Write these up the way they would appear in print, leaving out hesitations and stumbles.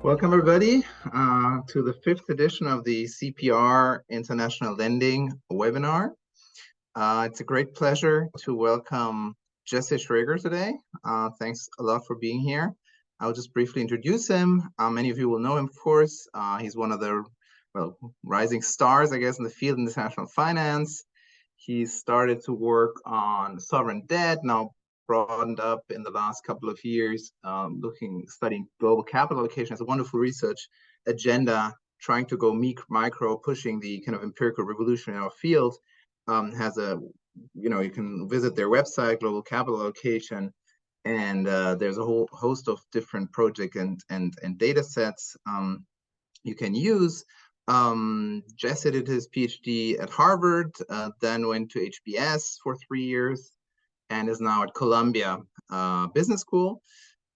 Welcome, everybody, to the fifth edition of the CEPR International Lending webinar. It's a great pleasure to welcome Jesse Schreger today. Thanks a lot for being here. I'll just briefly introduce him. Many of you will know him, of course. He's one of the rising stars, I guess, in the field in international finance. He started to work on sovereign debt, now broadened up in the last couple of years, studying global capital allocation. Has a wonderful research agenda, trying to go micro, pushing the kind of empirical revolution in our field. You can visit their website, Global Capital Allocation, and there's a whole host of different projects and data sets you can use. Jesse did his PhD at Harvard, then went to HBS for 3 years, and is now at Columbia Business School.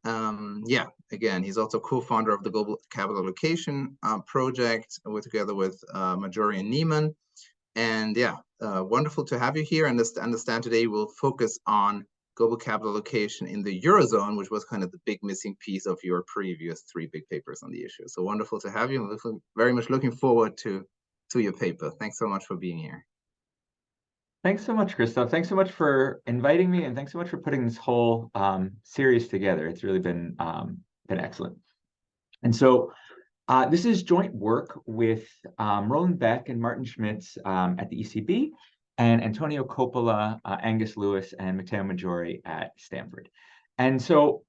Again, he's also co-founder of the Global Capital Allocation project together with Maggiori and Neiman. And wonderful to have you here. And understand today we'll focus on global capital allocation in the Eurozone, which was kind of the big missing piece of your previous 3 big papers on the issue. So wonderful to have you. I'm very much looking forward to your paper. Thanks so much for being here. Thanks so much, Christoph. Thanks so much for inviting me, and thanks so much for putting this whole series together. It's really been excellent. And so this is joint work with Roland Beck and Martin Schmitz at the ECB, and Antonio Coppola, Angus Lewis, and Matteo Maggiori at Stanford. And so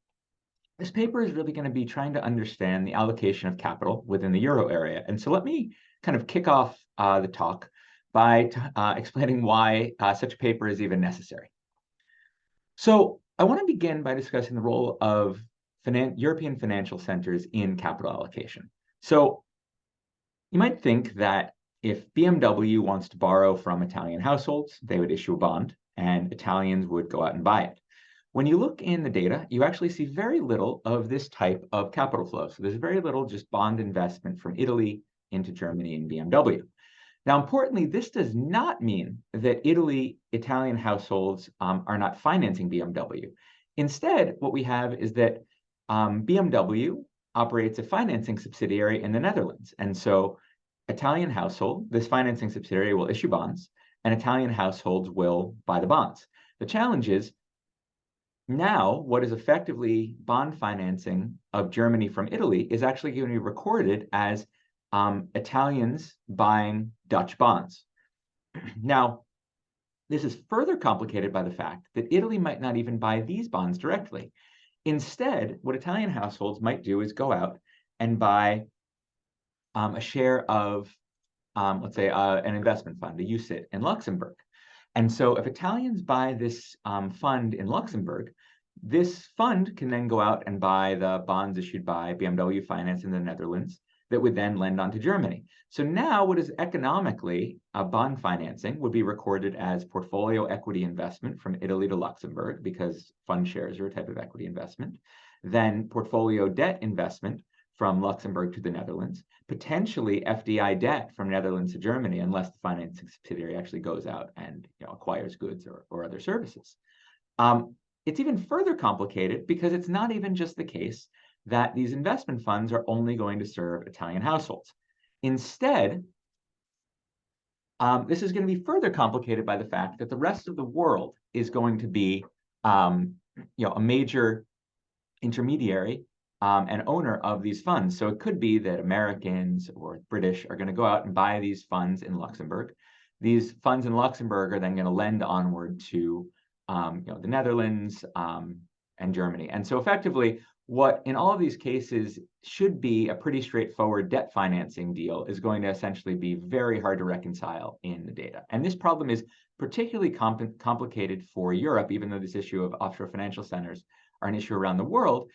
this paper is really going to be trying to understand the allocation of capital within the Euro area. And so let me kind of kick off the talk by explaining why such a paper is even necessary. So I want to begin by discussing the role of European financial centers in capital allocation. So you might think that if BMW wants to borrow from Italian households, they would issue a bond, and Italians would go out and buy it. When you look in the data, you actually see very little of this type of capital flow. So there's very little just bond investment from Italy into Germany and BMW. Now, importantly, this does not mean that Italian households are not financing BMW. Instead, what we have is that BMW operates a financing subsidiary in the Netherlands. And so Italian household, this financing subsidiary will issue bonds, and Italian households will buy the bonds. The challenge is now what is effectively bond financing of Germany from Italy is actually going to be recorded as Italians buying Dutch bonds. Now, this is further complicated by the fact that Italy might not even buy these bonds directly. Instead, what Italian households might do is go out and buy a share of, let's say, an investment fund, a UCIT in Luxembourg. And so if Italians buy this fund in Luxembourg, this fund can then go out and buy the bonds issued by BMW Finance in the Netherlands that would then lend on to Germany. So now what is economically a bond financing would be recorded as portfolio equity investment from Italy to Luxembourg, because fund shares are a type of equity investment. Then portfolio debt investment from Luxembourg to the Netherlands, potentially FDI debt from Netherlands to Germany, unless the financing subsidiary actually goes out and acquires goods or other services. It's even further complicated because it's not even just the case that these investment funds are only going to serve Italian households. Instead, this is going to be further complicated by the fact that the rest of the world is going to be a major intermediary and owner of these funds. So it could be that Americans or British are going to go out and buy these funds in Luxembourg. These funds in Luxembourg are then going to lend onward to the Netherlands and Germany. And so effectively, what in all of these cases should be a pretty straightforward debt financing deal is going to essentially be very hard to reconcile in the data. And this problem is particularly complicated for Europe, even though this issue of offshore financial centers are an issue around the world,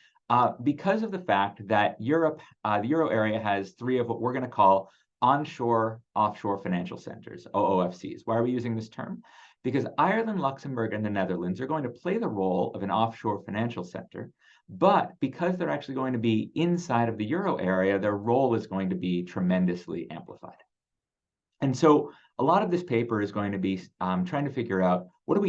because of the fact that Europe, the Euro area, has 3 of what we're going to call onshore offshore financial centers, OOFCs. Why are we using this term? Because Ireland, Luxembourg, and the Netherlands are going to play the role of an offshore financial center, but because they're actually going to be inside of the Euro area, their role is going to be tremendously amplified. And so a lot of this paper is going to be trying to figure out what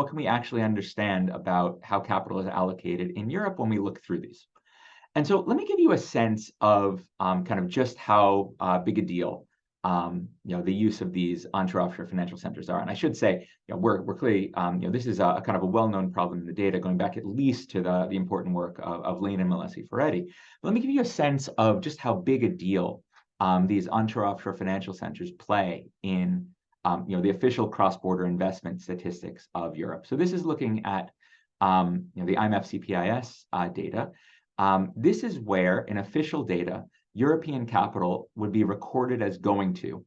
can we actually understand about how capital is allocated in Europe when we look through these. And so let me give you a sense of kind of just how big a deal the use of these onshore offshore financial centers are. And I should say, we're clearly, this is a kind of a well-known problem in the data going back at least to the important work of Lane and Melessi Ferretti. But let me give you a sense of just how big a deal these onshore offshore financial centers play in the official cross-border investment statistics of Europe. So this is looking at the IMF CPIS data. This is where in official data, European capital would be recorded as going to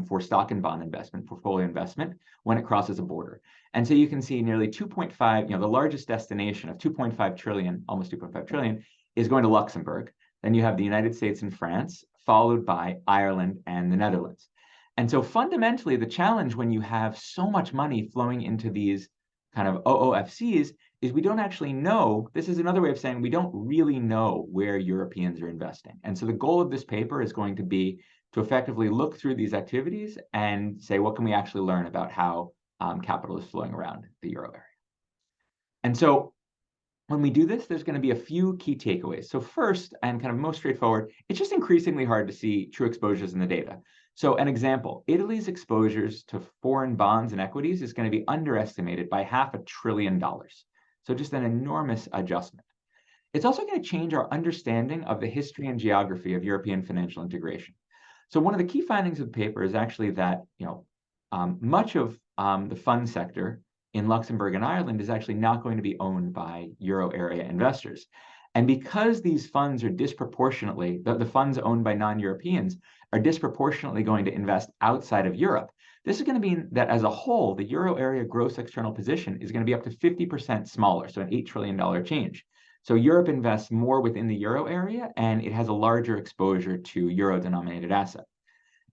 for stock and bond investment, portfolio investment, when it crosses a border. And so you can see nearly 2.5, the largest destination of 2.5 trillion, almost 2.5 trillion, is going to Luxembourg. Then you have the United States and France, followed by Ireland and the Netherlands. And so fundamentally, the challenge when you have so much money flowing into these kind of OOFCs is we don't actually know. This is another way of saying we don't really know where Europeans are investing. And so the goal of this paper is going to be to effectively look through these activities and say, what can we actually learn about how capital is flowing around the euro area? And so when we do this, there's going to be a few key takeaways. So first, and kind of most straightforward, it's just increasingly hard to see true exposures in the data. So an example, Italy's exposures to foreign bonds and equities is going to be underestimated by $500 billion. So just an enormous adjustment. It's also going to change our understanding of the history and geography of European financial integration. So one of the key findings of the paper is actually that much of the fund sector in Luxembourg and Ireland is actually not going to be owned by euro area investors. And because these funds are disproportionately, the funds owned by non-Europeans are disproportionately going to invest outside of Europe, this is going to mean that as a whole, the euro area gross external position is going to be up to 50% smaller, so an $8 trillion change. So Europe invests more within the euro area, and it has a larger exposure to euro-denominated assets.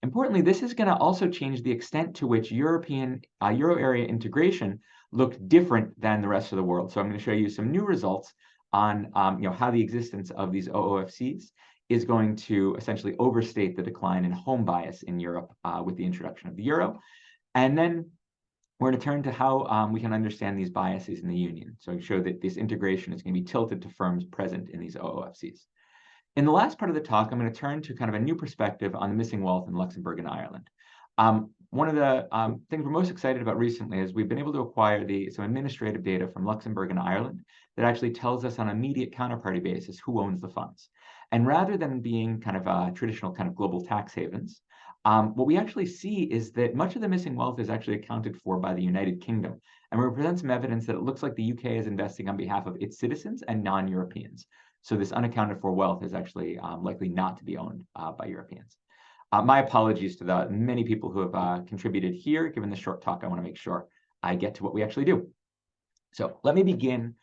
Importantly, this is going to also change the extent to which European euro area integration looked different than the rest of the world. So I'm going to show you some new results on how the existence of these OOFCs is going to essentially overstate the decline in home bias in Europe with the introduction of the euro. And then we're going to turn to how we can understand these biases in the union. So show that this integration is going to be tilted to firms present in these OOFCs. In the last part of the talk, I'm going to turn to kind of a new perspective on the missing wealth in Luxembourg and Ireland. One of the things we're most excited about recently is we've been able to acquire some administrative data from Luxembourg and Ireland that actually tells us on an immediate counterparty basis who owns the funds. And rather than being kind of traditional kind of global tax havens, what we actually see is that much of the missing wealth is actually accounted for by the United Kingdom. And we present some evidence that it looks like the UK is investing on behalf of its citizens and non-Europeans. So this unaccounted for wealth is actually likely not to be owned by Europeans. My apologies to the many people who have contributed here. Given the short talk, I want to make sure I get to what we actually do. So let me begin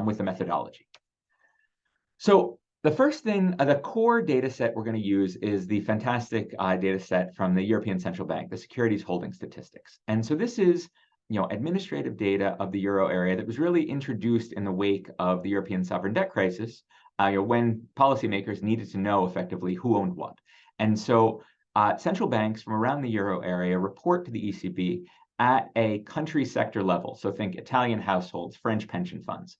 with the methodology. So the first thing, the core data set we're going to use is the fantastic data set from the European Central Bank, the securities holding statistics. And so this is administrative data of the euro area that was really introduced in the wake of the European sovereign debt crisis, when policymakers needed to know effectively who owned what. And so central banks from around the euro area report to the ECB at a country sector level. So think Italian households, French pension funds.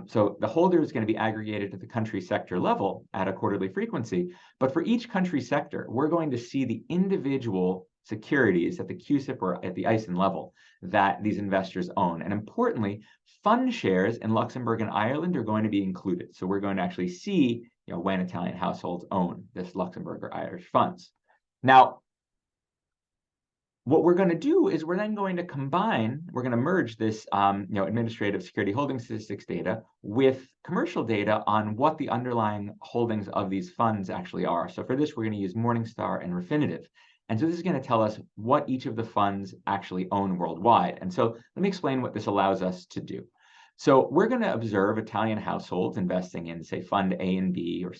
So the holder is going to be aggregated to the country sector level at a quarterly frequency. But for each country sector, we're going to see the individual securities at the CUSIP or at the ISIN level that these investors own. And importantly, fund shares in Luxembourg and Ireland are going to be included. So we're going to actually see when Italian households own this Luxembourg or Irish funds. Now, what we're going to do is we're then going to combine, we're going to merge this administrative security holding statistics data with commercial data on what the underlying holdings of these funds actually are. So for this, we're going to use Morningstar and Refinitiv. And so this is going to tell us what each of the funds actually own worldwide. And so let me explain what this allows us to do. So we're going to observe Italian households investing in, say, fund A and B or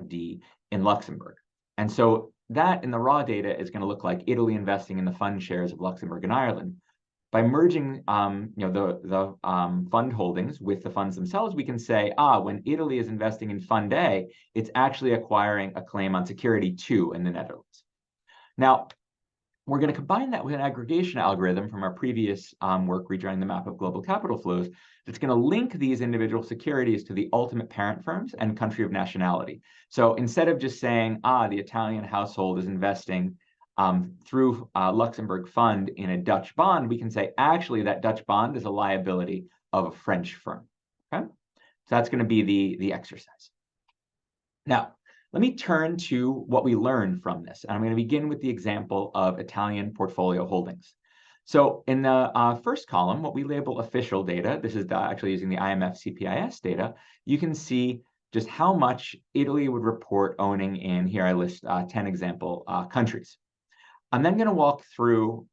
D in Luxembourg. And so that in the raw data is going to look like Italy investing in the fund shares of Luxembourg and Ireland. By merging the fund holdings with the funds themselves, we can say, when Italy is investing in fund A, it's actually acquiring a claim on security 2 in the Netherlands. Now, We're going to combine that with an aggregation algorithm from our previous work redrawing the map of global capital flows that's going to link these individual securities to the ultimate parent firms and country of nationality. So instead of just saying, the Italian household is investing through Luxembourg fund in a Dutch bond, we can say, actually, that Dutch bond is a liability of a French firm. Okay, so that's going to be the exercise. Now, let me turn to what we learned from this. And I'm going to begin with the example of Italian portfolio holdings. So in the first column, what we label official data, this is actually using the IMF CPIS data, you can see just how much Italy would report owning in, here I list 10 example countries. I'm then going to walk through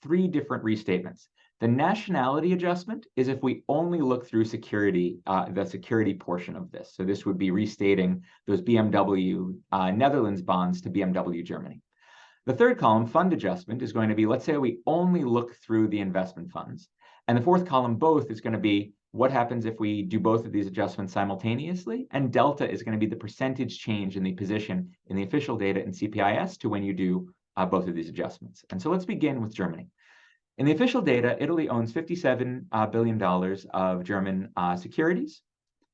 3 different restatements. The nationality adjustment is if we only look through security, the security portion of this. So this would be restating those BMW Netherlands bonds to BMW Germany. The third column, fund adjustment, is going to be, let's say we only look through the investment funds. And the fourth column, both, is going to be what happens if we do both of these adjustments simultaneously. And delta is going to be the percentage change in the position in the official data in CPIS to when you do both of these adjustments. And so let's begin with Germany. In the official data, Italy owns $57 billion of German securities.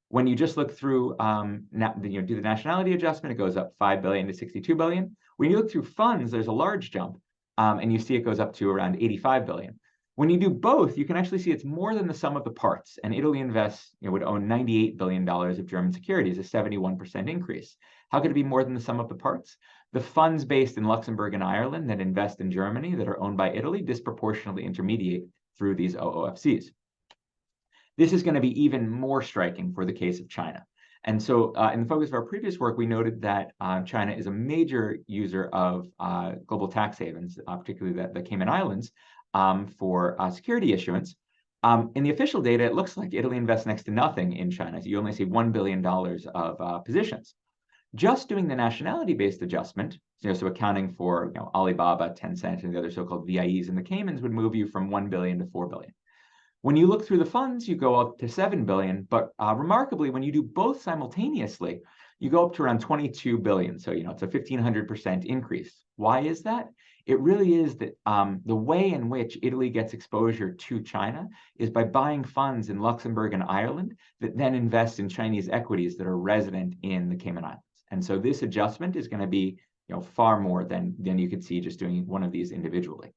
When you just look through, do the nationality adjustment, it goes up 5 billion to 62 billion. When you look through funds, there's a large jump, and you see it goes up to around 85 billion. When you do both, you can actually see it's more than the sum of the parts, and Italy invests, would own $98 billion of German securities, a 71% increase. How could it be more than the sum of the parts? The funds based in Luxembourg and Ireland that invest in Germany that are owned by Italy disproportionately intermediate through these OOFCs. This is going to be even more striking for the case of China. And so in the focus of our previous work, we noted that China is a major user of global tax havens, particularly the Cayman Islands, for security issuance. In the official data, it looks like Italy invests next to nothing in China. So you only see $1 billion of positions. Just doing the nationality-based adjustment, so accounting for Alibaba, Tencent, and the other so-called VIEs in the Caymans would move you from 1 billion to 4 billion. When you look through the funds, you go up to 7 billion, but remarkably, when you do both simultaneously, you go up to around 22 billion. So, it's a 1,500% increase. Why is that? It really is that the way in which Italy gets exposure to China is by buying funds in Luxembourg and Ireland that then invest in Chinese equities that are resident in the Cayman Islands. And so this adjustment is going to be far more than you could see just doing one of these individually.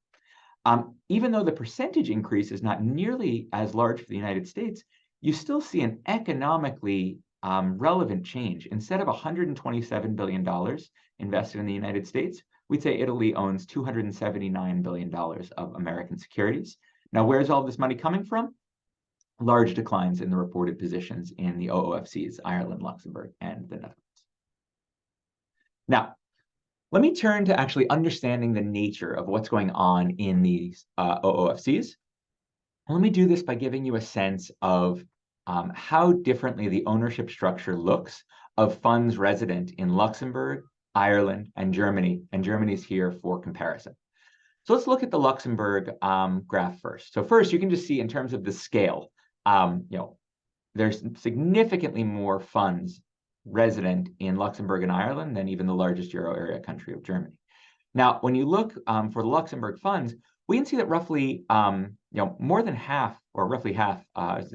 Even though the percentage increase is not nearly as large for the United States, you still see an economically relevant change. Instead of $127 billion invested in the United States, we'd say Italy owns $279 billion of American securities. Now, where's all this money coming from? Large declines in the reported positions in the OOFCs, Ireland, Luxembourg, and the Netherlands. Now, let me turn to actually understanding the nature of what's going on in these OOFCs. Let me do this by giving you a sense of how differently the ownership structure looks of funds resident in Luxembourg, Ireland, and Germany, and Germany's here for comparison. So let's look at the Luxembourg graph first. So first, you can just see in terms of the scale, there's significantly more funds resident in Luxembourg and Ireland than even the largest Euro area country of Germany. Now, when you look for the Luxembourg funds, we can see that roughly, more than half, or roughly half,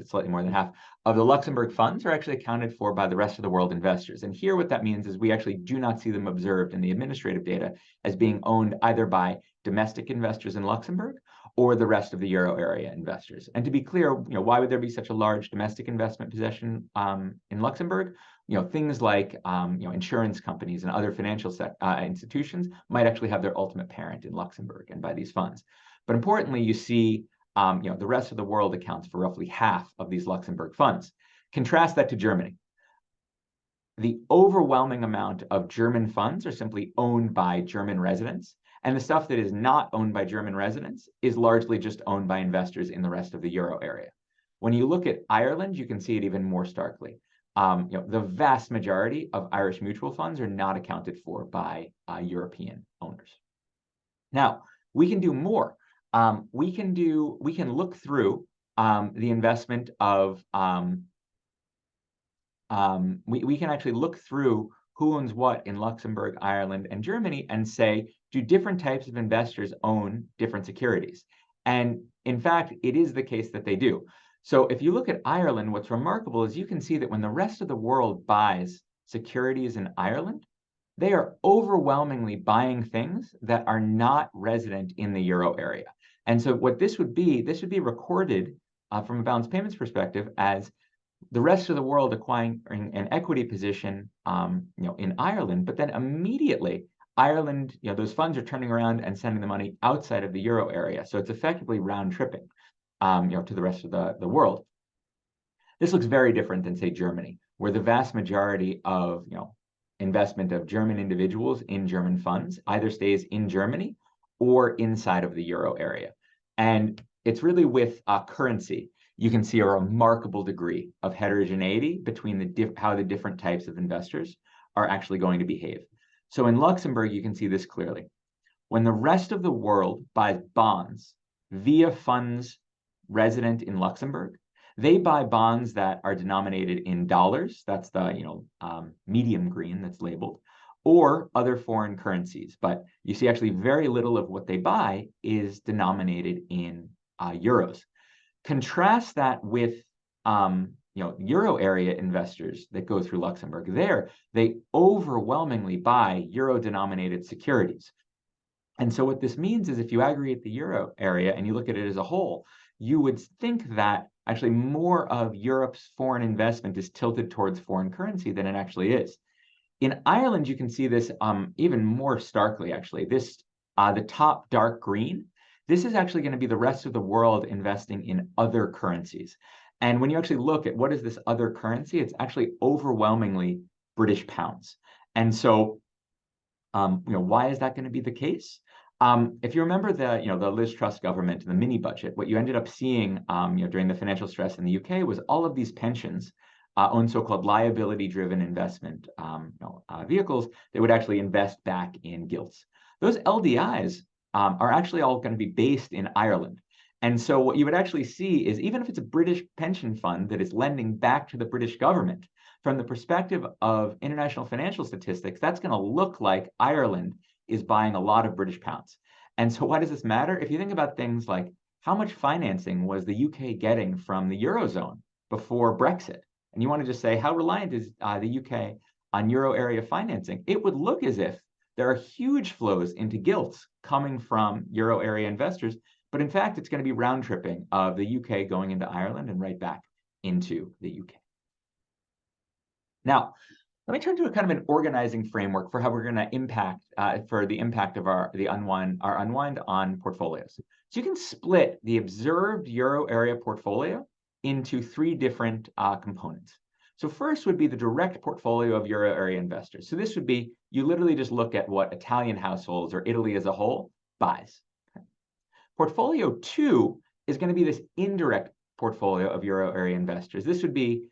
slightly more than half, of the Luxembourg funds are actually accounted for by the rest of the world investors. And here what that means is we actually do not see them observed in the administrative data as being owned either by domestic investors in Luxembourg or the rest of the Euro area investors. And to be clear, why would there be such a large domestic investment possession in Luxembourg? Things like insurance companies and other financial institutions might actually have their ultimate parent in Luxembourg and by these funds. But importantly, you see the rest of the world accounts for roughly half of these Luxembourg funds. Contrast that to Germany. The overwhelming amount of German funds are simply owned by German residents, and the stuff that is not owned by German residents is largely just owned by investors in the rest of the Euro area. When you look at Ireland, you can see it even more starkly. The vast majority of Irish mutual funds are not accounted for by European owners. Now, we can do more. We can look through the investment of, we can actually look through who owns what in Luxembourg, Ireland, and Germany, and say, do different types of investors own different securities? And in fact, it is the case that they do. So if you look at Ireland, what's remarkable is you can see that when the rest of the world buys securities in Ireland, they are overwhelmingly buying things that are not resident in the euro area. And so what this would be recorded from a balance payments perspective as the rest of the world acquiring an equity position in Ireland, but then immediately Ireland, those funds are turning around and sending the money outside of the euro area. So it's effectively round tripping to the rest of the world. This looks very different than, say, Germany, where the vast majority of investment of German individuals in German funds either stays in Germany or inside of the euro area. And it's really with currency, you can see a remarkable degree of heterogeneity between how the different types of investors are actually going to behave. So in Luxembourg, you can see this clearly. When the rest of the world buys bonds via funds resident in Luxembourg, they buy bonds that are denominated in dollars. That's the medium green that's labeled, or other foreign currencies. But you see actually very little of what they buy is denominated in euros. Contrast that with euro area investors that go through Luxembourg. There, they overwhelmingly buy euro-denominated securities. And so what this means is if you aggregate the euro area and you look at it as a whole, you would think that actually more of Europe's foreign investment is tilted towards foreign currency than it actually is. In Ireland, you can see this even more starkly, actually. The top dark green, this is actually going to be the rest of the world investing in other currencies. And when you actually look at what is this other currency, it's actually overwhelmingly British pounds. And so, why is that going to be the case? If you remember the Liz Truss government and the mini budget, what you ended up seeing during the financial stress in the UK was all of these pensions own so-called liability-driven investment vehicles that would actually invest back in gilts. Those LDIs are actually all going to be based in Ireland. And so what you would actually see is even if it's a British pension fund that is lending back to the British government, from the perspective of international financial statistics, that's going to look like Ireland is buying a lot of British pounds. And so why does this matter? If you think about things like how much financing was the UK getting from the Eurozone before Brexit, and you want to just say how reliant is the UK on Euro area financing, it would look as if there are huge flows into gilts coming from Euro area investors, but in fact, it's going to be round tripping of the UK going into Ireland and right back into the UK. Now, let me turn to a kind of an organizing framework for how we're going to impact for the impact of our unwind on portfolios. So you can split the observed Euro area portfolio into three different components. So first would be the direct portfolio of Euro area investors. So this would be, you literally just look at what Italian households or Italy as a whole buys. Okay. Portfolio two is going to be this indirect portfolio of Euro area investors. This would be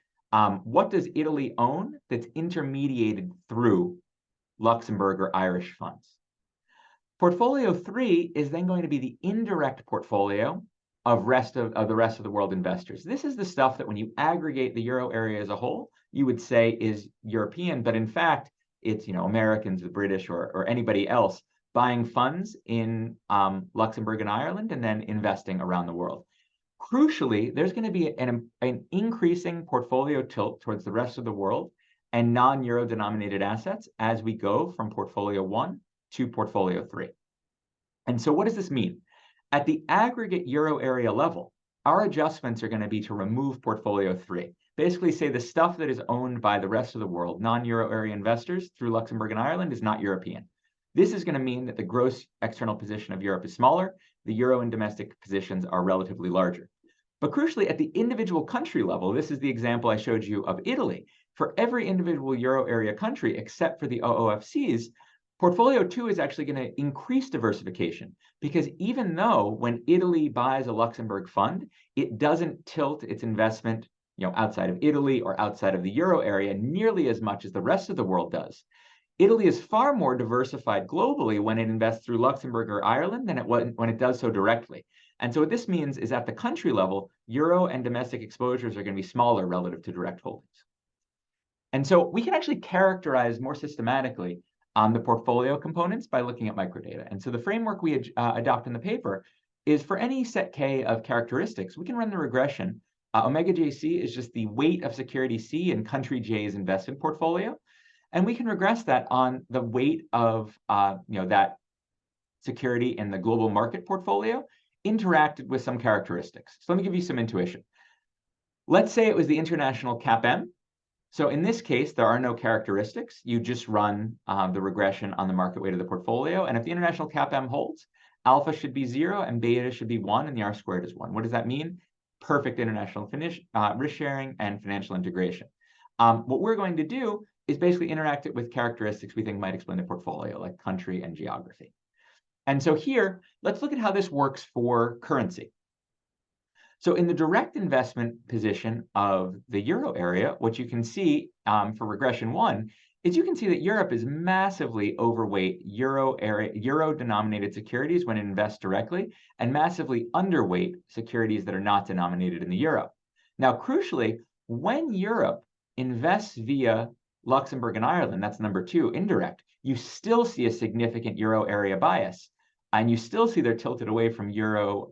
what does Italy own that's intermediated through Luxembourg or Irish funds? Portfolio three is then going to be the indirect portfolio of the rest of the world investors. This is the stuff that when you aggregate the Euro area as a whole, you would say is European, but in fact, it's Americans, the British, or anybody else buying funds in Luxembourg and Ireland and then investing around the world. Crucially, there's going to be an increasing portfolio tilt towards the rest of the world and non-euro denominated assets as we go from portfolio one to portfolio three. And so what does this mean? At the aggregate euro area level, our adjustments are going to be to remove portfolio three. Basically say the stuff that is owned by the rest of the world, non-euro area investors through Luxembourg and Ireland, is not European. This is going to mean that the gross external position of Europe is smaller, the euro and domestic positions are relatively larger. But crucially, at the individual country level, this is the example I showed you of Italy. For every individual euro area country, except for the OOFCs, portfolio two is actually going to increase diversification, because even though when Italy buys a Luxembourg fund, it doesn't tilt its investment outside of Italy or outside of the euro area nearly as much as the rest of the world does. Italy is far more diversified globally when it invests through Luxembourg or Ireland than when it does so directly. And so what this means is at the country level, euro and domestic exposures are going to be smaller relative to direct holdings. And so we can actually characterize more systematically the portfolio components by looking at microdata. And so the framework we adopt in the paper is for any set K of characteristics, we can run the regression. Omega JC is just the weight of security C in country J's investment portfolio. And we can regress that on the weight of that security in the global market portfolio interacted with some characteristics. So let me give you some intuition. Let's say it was the international CAPM. So in this case, there are no characteristics. You just run the regression on the market weight of the portfolio. And if the international CAPM holds, alpha should be 0 and beta should be 1 and the R squared is 1. What does that mean? Perfect international risk sharing and financial integration. What we're going to do is basically interact it with characteristics we think might explain the portfolio, like country and geography. And so here, let's look at how this works for currency. So in the direct investment position of the euro area, what you can see for regression 1 is you can see that Europe is massively overweight euro-denominated securities when it invests directly, and massively underweight securities that are not denominated in the euro. Now, crucially, when Europe invests via Luxembourg and Ireland, that's number 2, indirect, you still see a significant euro area bias, and you still see they're tilted away from euro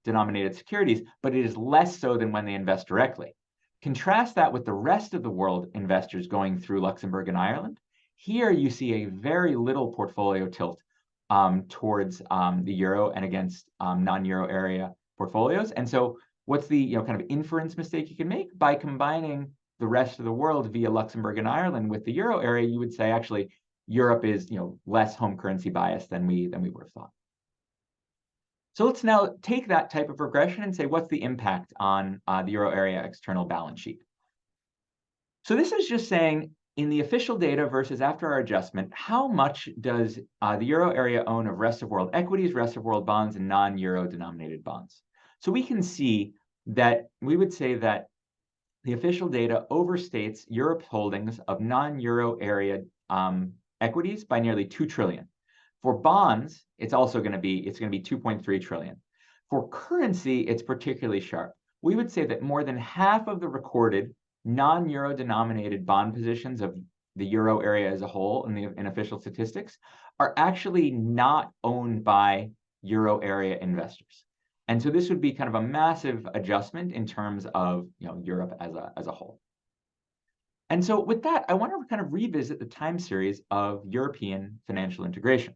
denominated securities, but it is less so than when they invest directly. Contrast that with the rest of the world investors going through Luxembourg and Ireland. Here you see a very little portfolio tilt towards the euro and against non-euro area portfolios. And so what's the kind of inference mistake you can make? By combining the rest of the world via Luxembourg and Ireland with the euro area, you would say actually Europe is less home currency biased than we would have thought. So let's now take that type of regression and say, what's the impact on the euro area external balance sheet? So this is just saying in the official data versus after our adjustment, how much does the euro area own of rest of world equities, rest of world bonds, and non-euro denominated bonds? So we can see that we would say that the official data overstates Europe's holdings of non-euro area equities by nearly 2 trillion. For bonds, it's going to be 2.3 trillion. For currency, it's particularly sharp. We would say that more than half of the recorded non-euro denominated bond positions of the euro area as a whole in official statistics are actually not owned by euro area investors. And so this would be kind of a massive adjustment in terms of Europe as a whole. And so with that, I want to kind of revisit the time series of European financial integration.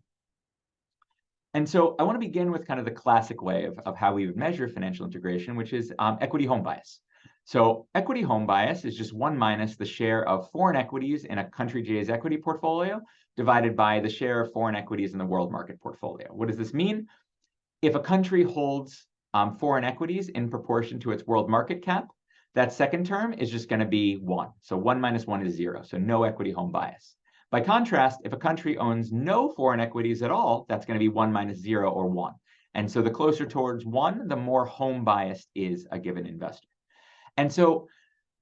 And so I want to begin with kind of the classic way of how we would measure financial integration, which is equity home bias. So equity home bias is just 1 minus the share of foreign equities in a country J's equity portfolio divided by the share of foreign equities in the world market portfolio. What does this mean? If a country holds foreign equities in proportion to its world market cap, that second term is just going to be 1. So 1 minus 1 is 0, so no equity home bias. By contrast, if a country owns no foreign equities at all, that's going to be 1 minus 0 or 1. And so the closer towards 1, the more home biased is a given investor. And so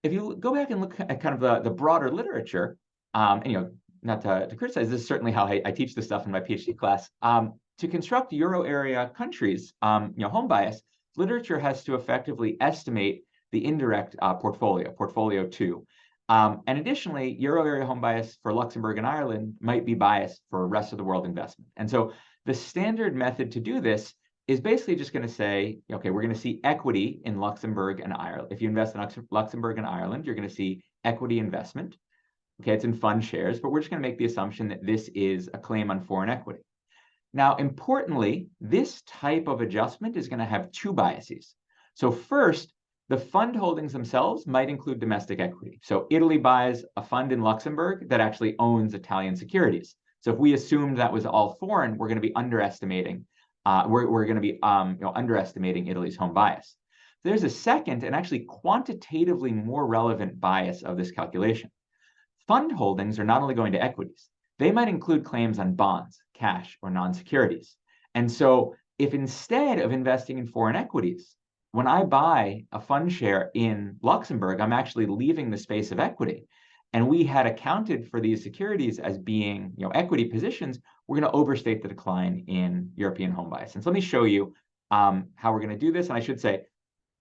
if you go back and look at kind of the broader literature, and not to criticize, this is certainly how I teach this stuff in my PhD class, to construct euro area countries, home bias, literature has to effectively estimate the indirect portfolio 2. And additionally, euro area home bias for Luxembourg and Ireland might be biased for rest of the world investment. And so the standard method to do this is basically just going to say, okay, we're going to see equity in Luxembourg and Ireland. If you invest in Luxembourg and Ireland, you're going to see equity investment. Okay, it's in fund shares, but we're just going to make the assumption that this is a claim on foreign equity. Now, importantly, this type of adjustment is going to have 2 biases. So first, the fund holdings themselves might include domestic equity. So Italy buys a fund in Luxembourg that actually owns Italian securities. So if we assumed that was all foreign, we're going to be underestimating. We're going to be underestimating Italy's home bias. There's a second and actually quantitatively more relevant bias of this calculation. Fund holdings are not only going to equities, they might include claims on bonds, cash, or non-securities. And so if instead of investing in foreign equities, when I buy a fund share in Luxembourg, I'm actually leaving the space of equity. And we had accounted for these securities as being equity positions, we're going to overstate the decline in European home bias. And so let me show you how we're going to do this. And I should say,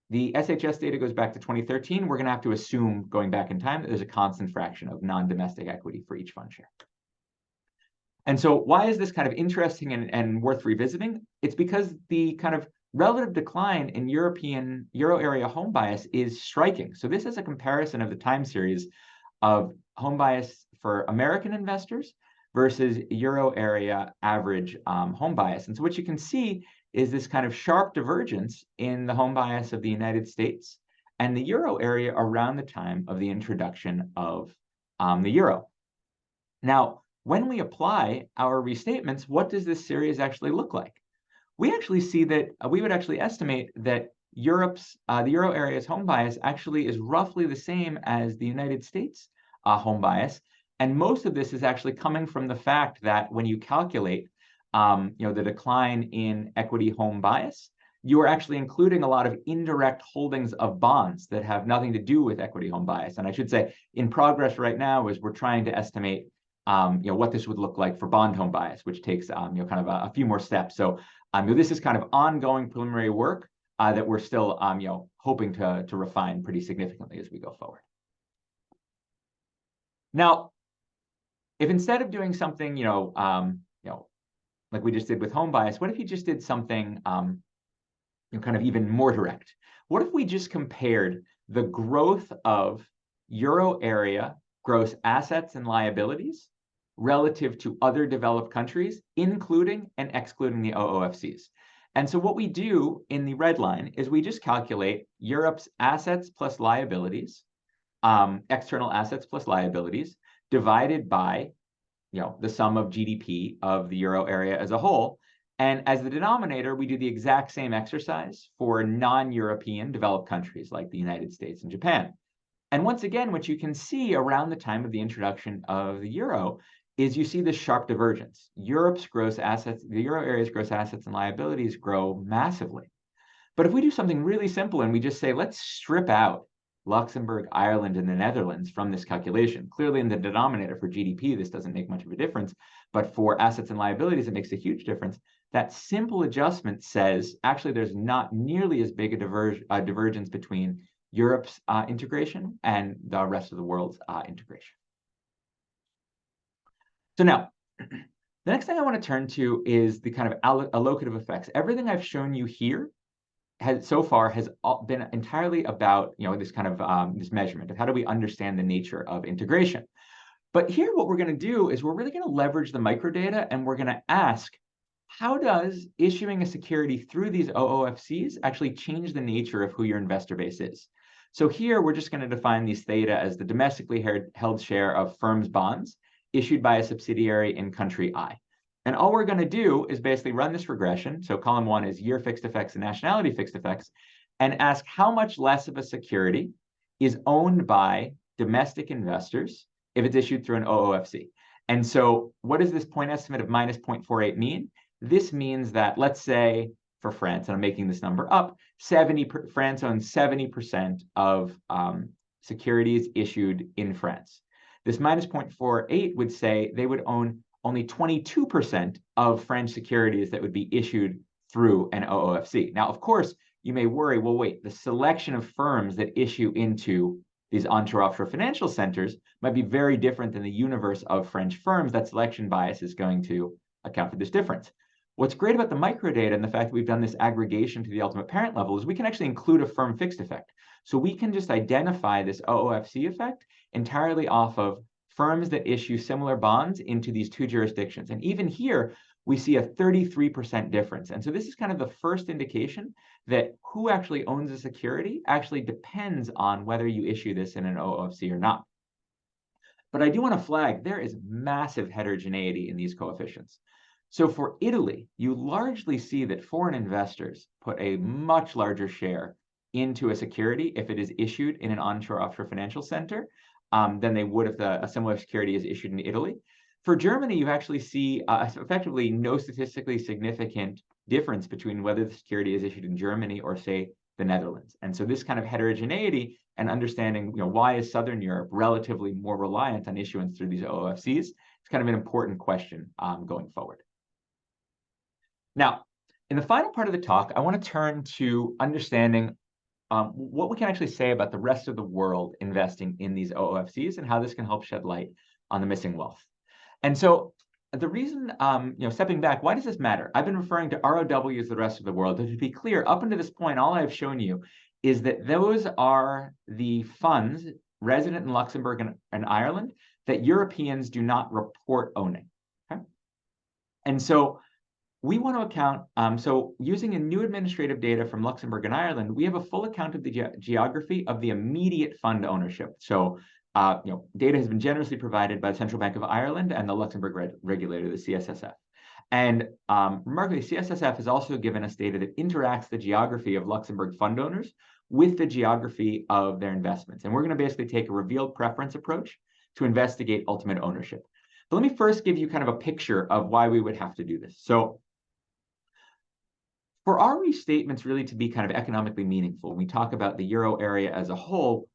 the SHS data goes back to 2013. We're going to have to assume, going back in time, that there's a constant fraction of non-domestic equity for each fund share. And so why is this kind of interesting and worth revisiting? It's because the kind of relative decline in European euro area home bias is striking. So this is a comparison of the time series of home bias for American investors versus euro area average home bias. And so what you can see is this kind of sharp divergence in the home bias of the United States and the euro area around the time of the introduction of the euro. Now, when we apply our restatements, what does this series actually look like? We actually see that we would actually estimate that Europe's, the euro area's home bias actually is roughly the same as the United States home bias. And most of this is actually coming from the fact that when you calculate the decline in equity home bias, you are actually including a lot of indirect holdings of bonds that have nothing to do with equity home bias. And I should say, in progress right now is we're trying to estimate what this would look like for bond home bias, which takes kind of a few more steps. So this is kind of ongoing preliminary work that we're still hoping to refine pretty significantly as we go forward. Now, if instead of doing something like we just did with home bias, what if you just did something kind of even more direct? What if we just compared the growth of euro area gross assets and liabilities relative to other developed countries, including and excluding the OOFCs? And so what we do in the red line is we just calculate Europe's assets plus liabilities, external assets plus liabilities, divided by the sum of GDP of the euro area as a whole. And as the denominator, we do the exact same exercise for non-European developed countries like the United States and Japan. And once again, what you can see around the time of the introduction of the euro is you see this sharp divergence. Europe's gross assets, the euro area's gross assets and liabilities grow massively. But if we do something really simple and we just say, let's strip out Luxembourg, Ireland, and the Netherlands from this calculation. Clearly in the denominator for GDP, this doesn't make much of a difference, but for assets and liabilities, it makes a huge difference. That simple adjustment says, actually, there's not nearly as big a divergence between Europe's integration and the rest of the world's integration. So now, the next thing I want to turn to is the kind of allocative effects. Everything I've shown you here has been entirely about this kind of this measurement of how do we understand the nature of integration. But here what we're going to do is we're really going to leverage the microdata, and we're going to ask, how does issuing a security through these OOFCs actually change the nature of who your investor base is? So here we're just going to define these theta as the domestically held share of firms' bonds issued by a subsidiary in country I. And all we're going to do is basically run this regression. So column 1 is year fixed effects and nationality fixed effects, and ask how much less of a security is owned by domestic investors if it's issued through an OOFC. And so what does this point estimate of minus 0.48 mean? This means that, let's say for France, and I'm making this number up, France owns 70% of securities issued in France. This minus 0.48 would say they would own only 22% of French securities that would be issued through an OOFC. Now, of course, you may worry, well, wait, the selection of firms that issue into these onshore-offshore financial centers might be very different than the universe of French firms. That selection bias is going to account for this difference. What's great about the microdata and the fact that we've done this aggregation to the ultimate parent level is we can actually include a firm fixed effect. So we can just identify this OOFC effect entirely off of firms that issue similar bonds into these two jurisdictions. And even here, we see a 33% difference. And so this is kind of the first indication that who actually owns a security actually depends on whether you issue this in an OOFC or not. But I do want to flag, there is massive heterogeneity in these coefficients. So for Italy, you largely see that foreign investors put a much larger share into a security if it is issued in an onshore-offshore financial center than they would if a similar security is issued in Italy. For Germany, you actually see effectively no statistically significant difference between whether the security is issued in Germany or, say, the Netherlands. And so this kind of heterogeneity and understanding, why is Southern Europe relatively more reliant on issuance through these OOFCs is kind of an important question going forward. Now, in the final part of the talk, I want to turn to understanding what we can actually say about the rest of the world investing in these OOFCs and how this can help shed light on the missing wealth. And so the reason, stepping back, why does this matter? I've been referring to ROW as the rest of the world. But to be clear, up until this point, all I've shown you is that those are the funds resident in Luxembourg and Ireland that Europeans do not report owning. Okay? And so we want to account, so using a new administrative data from Luxembourg and Ireland, we have a full account of the geography of the immediate fund ownership. So, data has been generously provided by the Central Bank of Ireland and the Luxembourg regulator, the CSSF. And remarkably, CSSF has also given us data that interacts the geography of Luxembourg fund owners with the geography of their investments. And we're going to basically take a revealed preference approach to investigate ultimate ownership. But let me first give you kind of a picture of why we would have to do this. So for our restatements really to be kind of economically meaningful, when we talk about the euro area as a whole,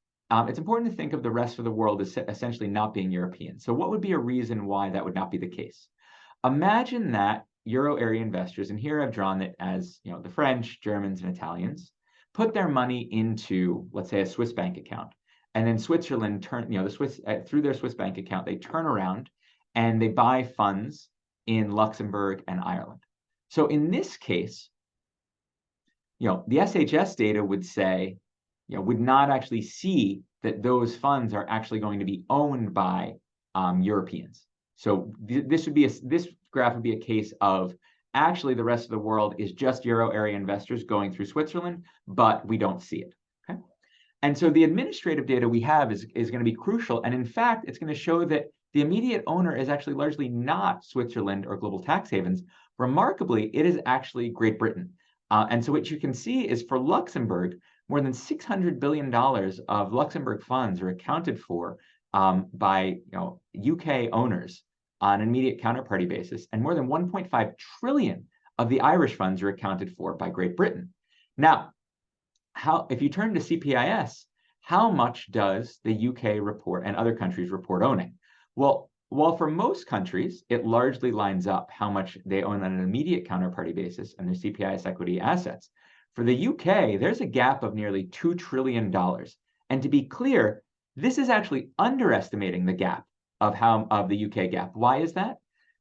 it's important to think of the rest of the world as essentially not being European. So what would be a reason why that would not be the case? Imagine that euro area investors, and here I've drawn it as the French, Germans, and Italians, put their money into, let's say, a Swiss bank account, and then Switzerland through their Swiss bank account, they turn around and they buy funds in Luxembourg and Ireland. So in this case, the SHS data would say, would not actually see that those funds are actually going to be owned by Europeans. So this graph would be a case of actually the rest of the world is just euro area investors going through Switzerland, but we don't see it. Okay, and so the administrative data we have is going to be crucial, and in fact, it's going to show that the immediate owner is actually largely not Switzerland or global tax havens. Remarkably, it is actually Great Britain. And so what you can see is for Luxembourg, more than $600 billion of Luxembourg funds are accounted for by UK owners on an immediate counterparty basis, and more than 1.5 trillion of the Irish funds are accounted for by Great Britain. Now, if you turn to CPIS, how much does the UK report and other countries report owning? Well, while for most countries, it largely lines up how much they own on an immediate counterparty basis and their CPIS equity assets, for the UK, there's a gap of nearly $2 trillion. And to be clear, this is actually underestimating the gap of the UK gap. Why is that?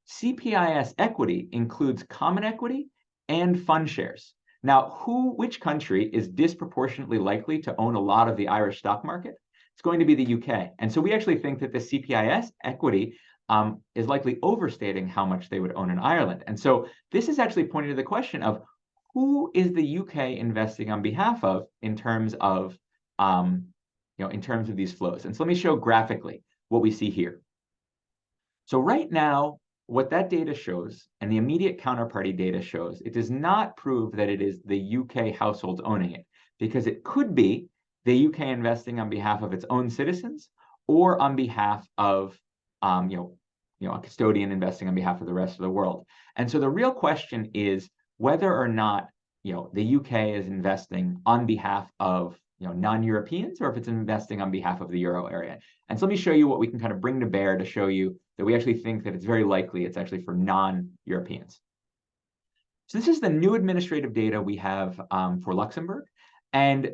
CPIS equity includes common equity and fund shares. Now, which country is disproportionately likely to own a lot of the Irish stock market? It's going to be the UK. And so we actually think that the CPIS equity is likely overstating how much they would own in Ireland. And so this is actually pointing to the question of who is the UK investing on behalf of in terms of these flows. And so let me show graphically what we see here. So right now, what that data shows and the immediate counterparty data shows, it does not prove that it is the UK households owning it, because it could be the UK investing on behalf of its own citizens or on behalf of a custodian investing on behalf of the rest of the world. And so the real question is whether or not the UK is investing on behalf of non-Europeans, or if it's investing on behalf of the euro area. And so let me show you what we can kind of bring to bear to show you that we actually think that it's very likely it's actually for non-Europeans. So this is the new administrative data we have for Luxembourg. And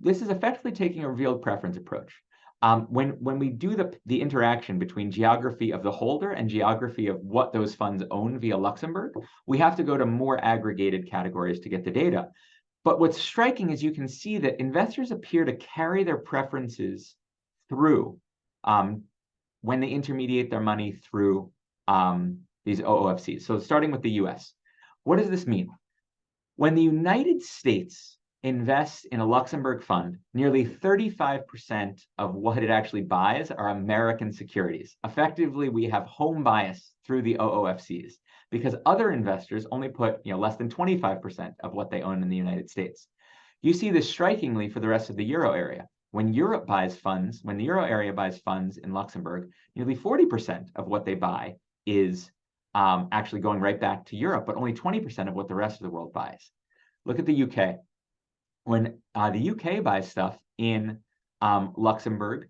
this is effectively taking a revealed preference approach. When we do the interaction between geography of the holder and geography of what those funds own via Luxembourg, we have to go to more aggregated categories to get the data. But what's striking is you can see that investors appear to carry their preferences through when they intermediate their money through these OOFCs. So starting with the US, what does this mean? When the United States invests in a Luxembourg fund, nearly 35% of what it actually buys are American securities. Effectively, we have home bias through the OOFCs because other investors only put less than 25% of what they own in the United States. You see this strikingly for the rest of the euro area. When Europe buys funds, when the euro area buys funds in Luxembourg, nearly 40% of what they buy is actually going right back to Europe, but only 20% of what the rest of the world buys. Look at the UK. When the UK buys stuff in Luxembourg,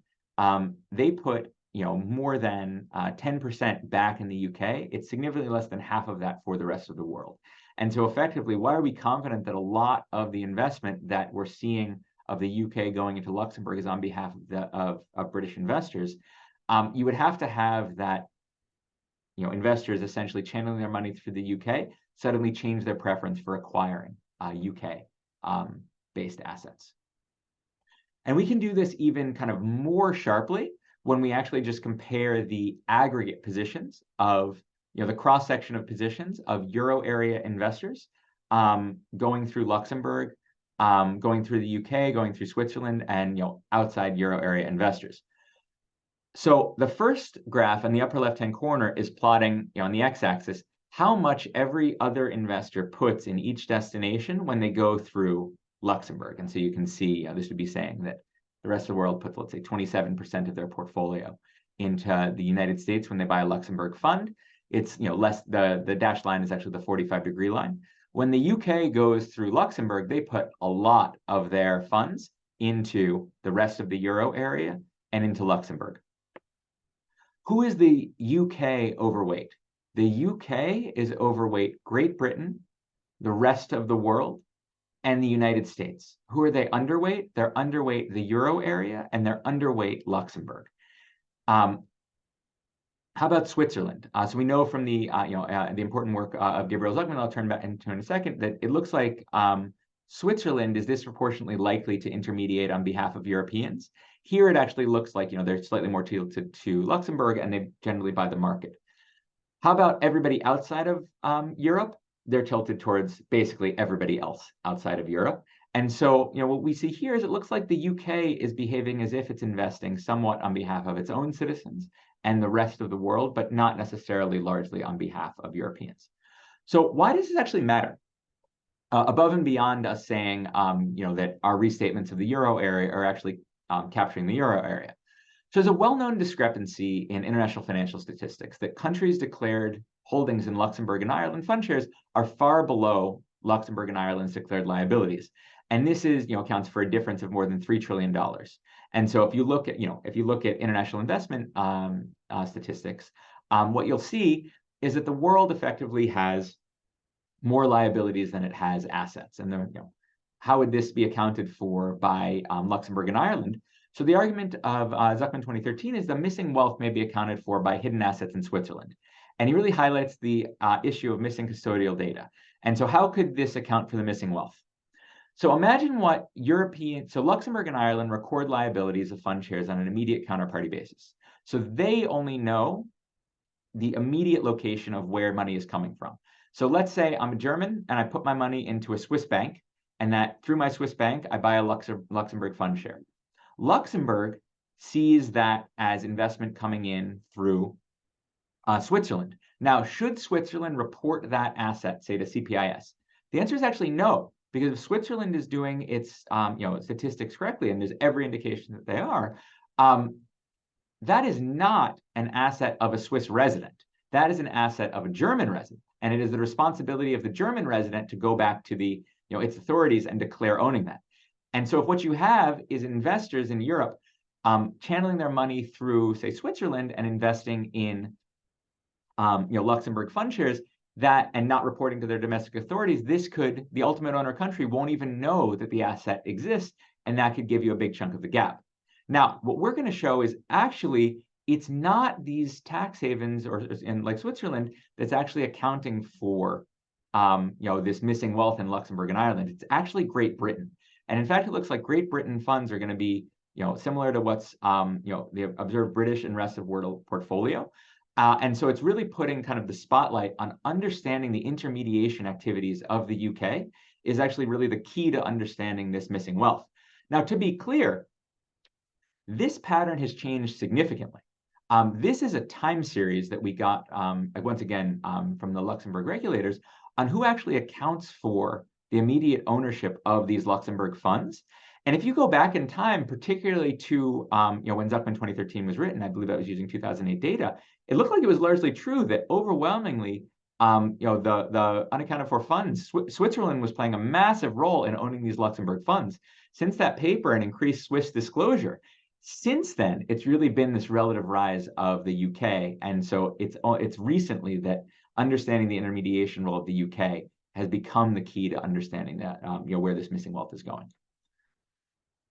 they put more than 10% back in the UK. It's significantly less than half of that for the rest of the world. And so effectively, why are we confident that a lot of the investment that we're seeing of the UK going into Luxembourg is on behalf of British investors? You would have to have that, investors essentially channeling their money through the UK suddenly change their preference for acquiring UK based assets. And we can do this even kind of more sharply when we actually just compare the aggregate positions of, the cross-section of positions of Euro area investors going through Luxembourg, going through the UK, going through Switzerland, and outside Euro area investors. So the first graph in the upper left-hand corner is plotting, on the x-axis, how much every other investor puts in each destination when they go through Luxembourg. And so you can see, this would be saying that the rest of the world puts, let's say, 27% of their portfolio into the United States when they buy a Luxembourg fund. It's, less, the dashed line is actually the 45-degree line. When the UK goes through Luxembourg, they put a lot of their funds into the rest of the Euro area and into Luxembourg. Who is the UK overweight? The UK is overweight Great Britain, the rest of the world, and the United States. Who are they underweight? They're underweight the Euro area, and they're underweight Luxembourg. How about Switzerland? So we know from the important work of Gabriel Zuckman, I'll turn back into in a second, that it looks like Switzerland is disproportionately likely to intermediate on behalf of Europeans. Here it actually looks like they're slightly more tilted to Luxembourg, and they generally buy the market. How about everybody outside of Europe? They're tilted towards basically everybody else outside of Europe. And so, what we see here is it looks like the UK is behaving as if it's investing somewhat on behalf of its own citizens and the rest of the world, but not necessarily largely on behalf of Europeans. So why does this actually matter? Above and beyond us saying, that our restatements of the Euro area are actually capturing the Euro area. So there's a well-known discrepancy in international financial statistics that countries declared holdings in Luxembourg and Ireland fund shares are far below Luxembourg and Ireland's declared liabilities. And this is, accounts for a difference of more than $3 trillion. And so if you look at, international investment statistics, what you'll see is that the world effectively has more liabilities than it has assets. And how would this be accounted for by Luxembourg and Ireland? So the argument of Zuckman 2013 is the missing wealth may be accounted for by hidden assets in Switzerland. And he really highlights the issue of missing custodial data. And so how could this account for the missing wealth? So imagine what so Luxembourg and Ireland record liabilities of fund shares on an immediate counterparty basis. So they only know the immediate location of where money is coming from. So let's say I'm a German and I put my money into a Swiss bank, and that through my Swiss bank, I buy a Luxembourg fund share. Luxembourg sees that as investment coming in through Switzerland. Now, should Switzerland report that asset, say, to CPIS? The answer is actually no, because if Switzerland is doing its statistics correctly, and there's every indication that they are, that is not an asset of a Swiss resident. That is an asset of a German resident, and it is the responsibility of the German resident to go back to the its authorities and declare owning that. And so if what you have is investors in Europe channeling their money through, say, Switzerland and investing in Luxembourg fund shares, and not reporting to their domestic authorities, the ultimate owner country won't even know that the asset exists, and that could give you a big chunk of the gap. Now, what we're going to show is actually it's not these tax havens or in like Switzerland that's actually accounting for this missing wealth in Luxembourg and Ireland. It's actually Great Britain. And in fact, it looks like Great Britain funds are going to be similar to what's the observed British and rest of world portfolio. And so it's really putting kind of the spotlight on understanding the intermediation activities of the UK is actually really the key to understanding this missing wealth. Now, to be clear, this pattern has changed significantly. This is a time series that we got, once again, from the Luxembourg regulators on who actually accounts for the immediate ownership of these Luxembourg funds. And if you go back in time, particularly to when Zuckman 2013 was written, I believe I was using 2008 data, it looked like it was largely true that overwhelmingly, the unaccounted for funds, Switzerland was playing a massive role in owning these Luxembourg funds. Since that paper and increased Swiss disclosure, since then, it's really been this relative rise of the UK. And so it's recently that understanding the intermediation role of the UK has become the key to understanding that, where this missing wealth is going.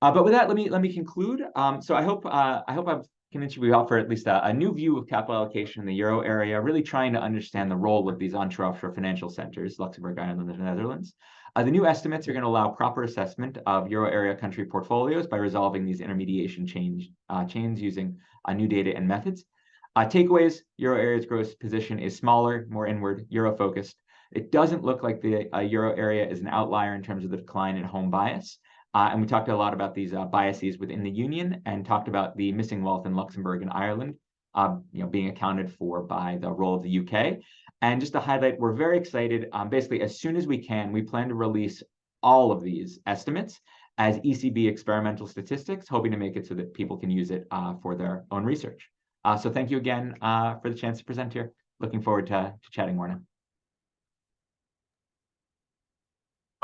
But with that, let me conclude. So I hope I've convinced you we offer at least a new view of capital allocation in the Euro area, really trying to understand the role of these onshore-offshore financial centers, Luxembourg, Ireland, and the Netherlands. The new estimates are going to allow proper assessment of Euro area country portfolios by resolving these intermediation chains using new data and methods. Takeaways: Euro area's gross position is smaller, more inward, Euro-focused. It doesn't look like the Euro area is an outlier in terms of the decline in home bias. And we talked a lot about these biases within the union, and talked about the missing wealth in Luxembourg and Ireland, being accounted for by the role of the UK. And just to highlight, we're very excited. Basically, as soon as we can, we plan to release all of these estimates as ECB experimental statistics, hoping to make it so that people can use it for their own research. So thank you again for the chance to present here. Looking forward to chatting more now.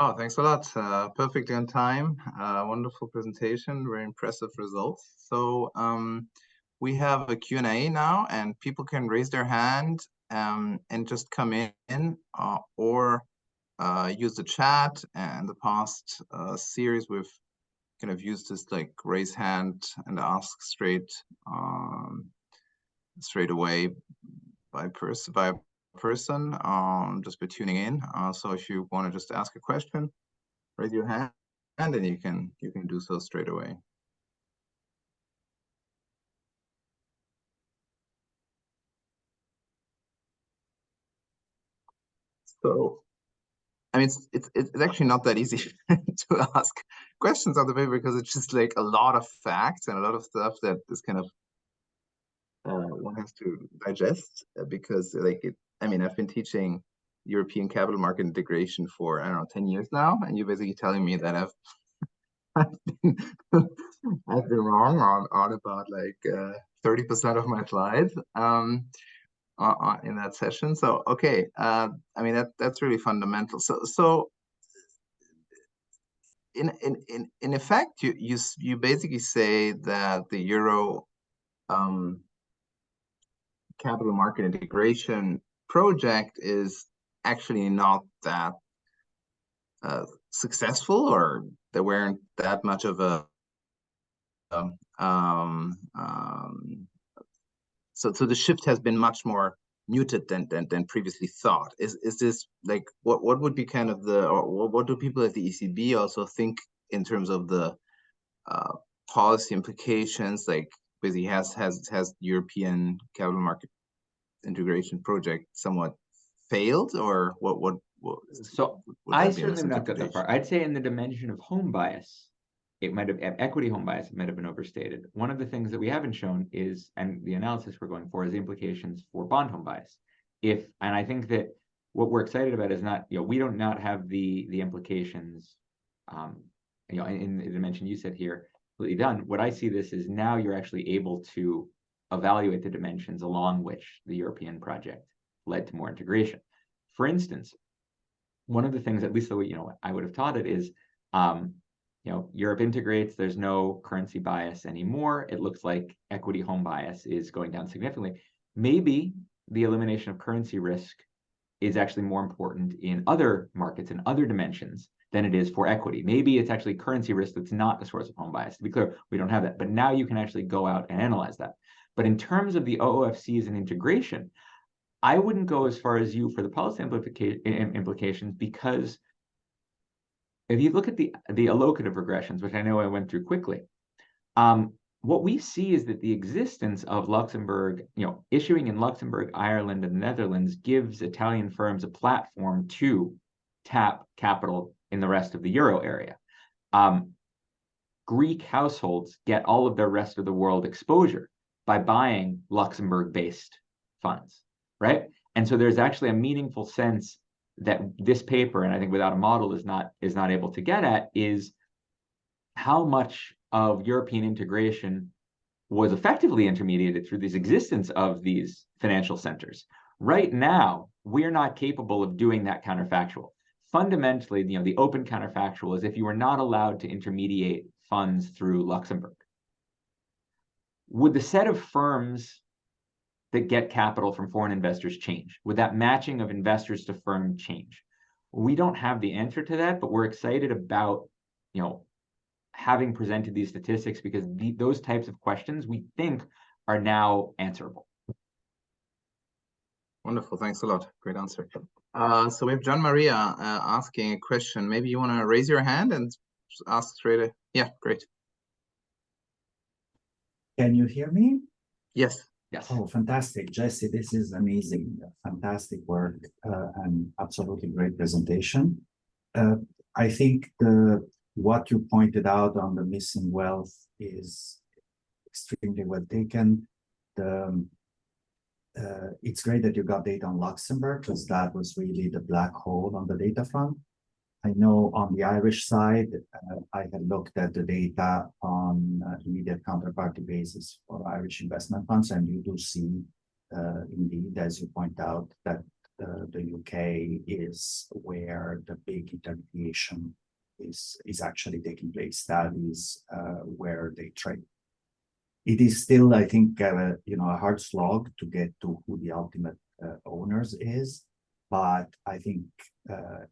Oh, thanks a lot. Perfectly on time. Wonderful presentation. Very impressive results. So we have a Q&A now, and people can raise their hand and just come in or use the chat. And the past series, we've kind of used this like raise hand and ask straight away by person just by tuning in. So if you want to just ask a question, raise your hand and you can do so straight away. So I mean, it's actually not that easy to ask questions on the paper, because it's just like a lot of facts and a lot of stuff that is kind of one has to digest, because I mean, I've been teaching European capital market integration for, I don't know, 10 years now, and you're basically telling me that I've been wrong on about like 30% of my slides in that session. So okay, I mean that's really fundamental. So in effect, you basically say that the Euro capital market integration project is actually not that successful, or there weren't that much of a so the shift has been much more muted than previously thought. Is this like what would be kind of the, or what do people at the ECB also think in terms of the policy implications? Like basically has European capital market integration project somewhat failed, or what so I certainly would not go that far. I'd say in the dimension of home bias, it might have, equity home bias, it might have been overstated. One of the things that we haven't shown is, and the analysis we're going for, is the implications for bond home bias. And I think that what we're excited about is not, we don't not have the implications, in the dimension you said here, completely done. What I see this is now you're actually able to evaluate the dimensions along which the European project led to more integration. For instance, one of the things, at least the way I would have taught it, is Europe integrates, there's no currency bias anymore. It looks like equity home bias is going down significantly. Maybe the elimination of currency risk is actually more important in other markets and other dimensions than it is for equity. Maybe it's actually currency risk that's not the source of home bias. To be clear, we don't have that. But now you can actually go out and analyze that. But in terms of the OOFCs and integration, I wouldn't go as far as you for the policy implications, because if you look at the allocative regressions, which I know I went through quickly, what we see is that the existence of Luxembourg, issuing in Luxembourg, Ireland, and the Netherlands gives Italian firms a platform to tap capital in the rest of the Euro area. Greek households get all of their rest of the world exposure by buying Luxembourg-based funds, right? And so there's actually a meaningful sense that this paper, and I think without a model is not able to get at, is how much of European integration was effectively intermediated through this existence of these financial centers. Right now, we're not capable of doing that counterfactual. Fundamentally, the open counterfactual is if you were not allowed to intermediate funds through Luxembourg, would the set of firms that get capital from foreign investors change? Would that matching of investors to firm change? We don't have the answer to that, but we're excited about, having presented these statistics because those types of questions we think are now answerable. Wonderful, thanks a lot. Great answer. So we have John Maria asking a question. Maybe you want to raise your hand and just ask straight away. Yeah, great. Can you hear me? Yes. Yes. Oh, fantastic. Jesse, this is amazing. Fantastic work and absolutely great presentation. I think what you pointed out on the missing wealth is extremely well taken. It's great that you got data on Luxembourg because that was really the black hole on the data front. I know on the Irish side, I had looked at the data on immediate counterparty basis for Irish investment funds, and you do see, indeed, as you point out, that the UK is where the big intermediation is actually taking place. That is where they trade. It is still, I think, a hard slog to get to who the ultimate owners is, but I think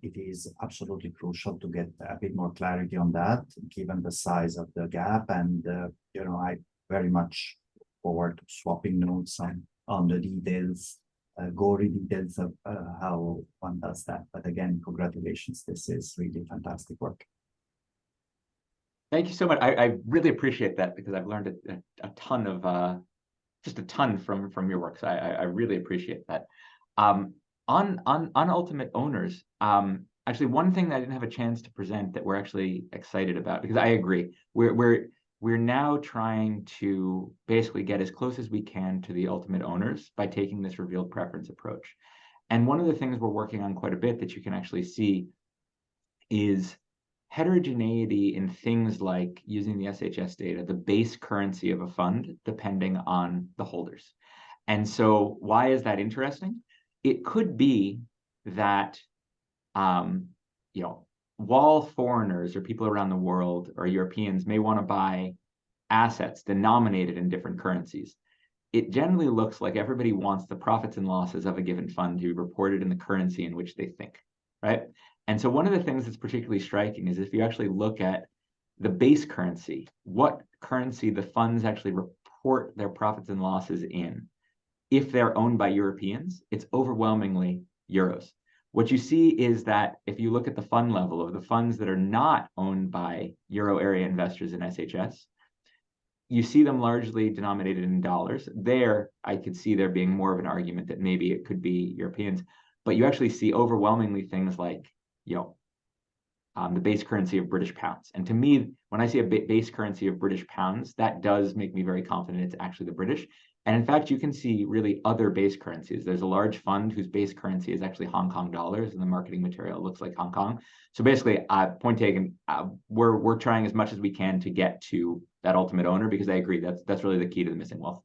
it is absolutely crucial to get a bit more clarity on that, given the size of the gap. And I very much look forward to swapping notes on the details, gory details of how one does that. But again, congratulations! This is really fantastic work. Thank you so much. I really appreciate that because I've learned a ton of just a ton from your work. So I really appreciate that. On ultimate owners, actually one thing that I didn't have a chance to present that we're actually excited about, because I agree, we're now trying to basically get as close as we can to the ultimate owners by taking this revealed preference approach. And one of the things we're working on quite a bit that you can actually see is heterogeneity in things like using the SHS data, the base currency of a fund, depending on the holders. And so why is that interesting? It could be that, while foreigners or people around the world or Europeans may want to buy assets denominated in different currencies, it generally looks like everybody wants the profits and losses of a given fund to be reported in the currency in which they think, right? And so one of the things that's particularly striking is if you actually look at the base currency, what currency the funds actually report their profits and losses in, if they're owned by Europeans, it's overwhelmingly euros. What you see is that if you look at the fund level of the funds that are not owned by Euro area investors in SHS, you see them largely denominated in dollars. There, I could see there being more of an argument that maybe it could be Europeans, but you actually see overwhelmingly things like the base currency of British pounds. And to me, when I see a base currency of British pounds, that does make me very confident it's actually the British. And in fact, you can see really other base currencies. There's a large fund whose base currency is actually Hong Kong dollars, and the marketing material looks like Hong Kong. So basically, point taken, we're trying as much as we can to get to that ultimate owner, because I agree that's really the key to the missing wealth.